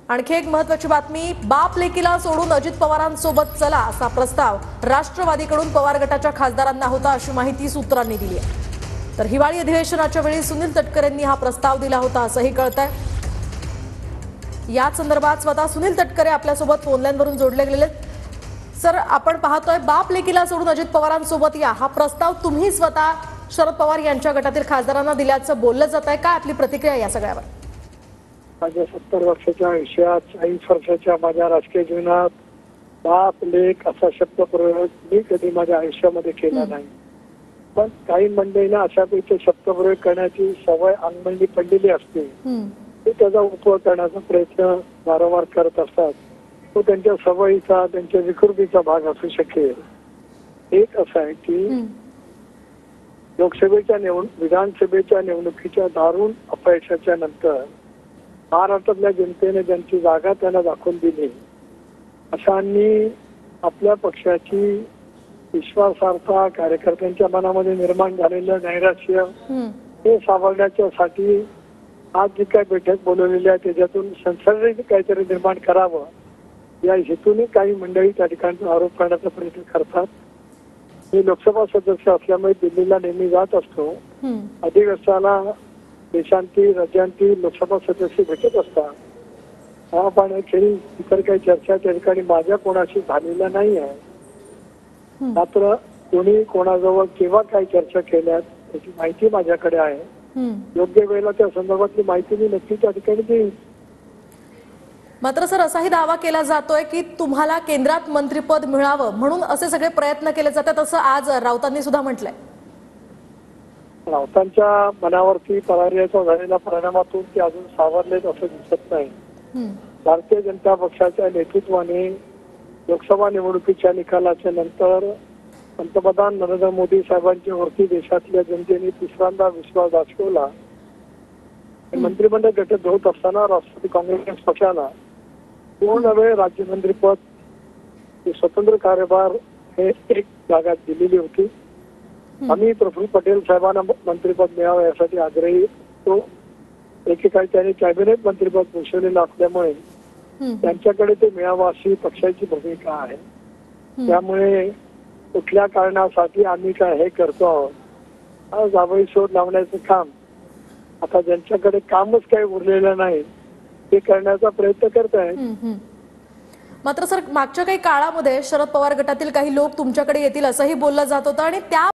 आणखी एक महत्त्वाची बातमी, बाप लेकीला सोडून अजित पवारांसोबत चला असा प्रस्ताव राष्ट्रवादीकडून पवार गटाच्या खासदारांना होता अशी माहिती सूत्रांनी दिली आहे। तर हिवाळी अधिवेशनाच्या वेळी सुनील तटकरेंनी हा प्रस्ताव दिला होता असंही कळतंय। या संदर्भात स्वतः सुनील तटकरे आपल्यासोबत फोन लाईनवरून जोडले गेलेले। सर, आपण पाहतोय बाप लेकीला सोडून अजित पवारांसोबत या, हा प्रस्ताव तुम्ही स्वतः शरद पवार यांच्या गटातील खासदारांना दिल्याचं बोललं जात आहे, काय आपली प्रतिक्रिया या सगळ्यावर? माझ्या 70 वर्षाच्या आयुष्यात 40 वर्षाच्या माझ्या राजकीय जीवनात बाप लेक असा शब्द प्रयोग मी कधी माझ्या आयुष्यामध्ये केला नाही। पण काही मंडळींना अशापैकी शब्द प्रयोग करण्याची सवय अंगमंडी पडलेली असते, ते त्याचा उपयोग करण्याचा प्रयत्न वारंवार करत असतात। तो त्यांच्या सवयीचा, त्यांच्या विकृतीचा भाग असू शकेल। एक असं आहे की लोकसभेच्या विधानसभेच्या निवडणुकीच्या दारुण अपयशाच्या नंतर महाराष्ट्रातल्या जनतेने ज्यांची जागा त्यांना दाखवून दिली, अशांनी आपल्या पक्षाची विश्वासार्हता, कार्यकर्त्यांच्या मनामध्ये निर्माण झालेलं नैराश्य हे सावरण्याच्यासाठी आज जी काय बैठक बोलवलेली आहे त्याच्यातून संसर्ग काहीतरी निर्माण करावं या हेतूने काही मंडळी त्या ठिकाणी आरोप करण्याचा प्रयत्न करतात। मी लोकसभा सदस्य असल्यामुळे दिल्लीला नेहमी जात असतो। अधिवेशनाला देशांती राज्यांती लोकसभा सदस्य भेटत असतात। पण इतर काही चर्चा त्या ठिकाणी माझ्या कोणाशी झालेल्या नाही आहे। मात्र कोणी कोणाजवळ केव्हा काय चर्चा केल्यात त्याची माहिती माझ्याकडे आहे। योग्य वेळेला त्या संदर्भातली माहिती मी नक्की त्या ठिकाणी देईन। मात्र सर, असाही दावा केला जातोय की तुम्हाला केंद्रात मंत्रिपद मिळावं म्हणून असे सगळे प्रयत्न केले जातात, असं आज राऊतांनी सुद्धा म्हटलंय। राऊतांच्या मनावरती पराजयाचा झालेल्या परिणामातून ते अजून सावरलेत असं दिसत नाही। भारतीय जनता पक्षाच्या नेतृत्वाने लोकसभा निवडणुकीच्या निकालाच्या नंतर पंतप्रधान नरेंद्र मोदी साहेबांच्या वरती देशातल्या जनतेने तिसऱ्यांदा विश्वास दाखवला। मंत्रिमंडळ गठीत होत असताना राष्ट्रवादी काँग्रेस पक्षाला पूर्ण वेळ राज्यमंत्रीपद, स्वतंत्र कार्यभार हे एक जागा दिलेली होती। आम्ही प्रफुल्ल पटेल साहेबांना मंत्रिपद मिळावं यासाठी आग्रही होतो। एकेकाळी त्यांनी कॅबिनेट मंत्रिपद घोषवलेलं असल्यामुळे त्यांच्याकडे ते मिळावं अशी पक्षाची भूमिका आहे। त्यामुळे कुठल्या कारणासाठी आम्ही काय हे करतो आहोत, जावई शोध लावण्याचं काम आता ज्यांच्याकडे कामच काही उरलेलं नाही ते करण्याचा प्रयत्न करतायत। मात्र सर, मागच्या काही काळामध्ये शरद पवार गटातील काही लोक तुमच्याकडे येतील असंही बोललं जात होतं आणि त्या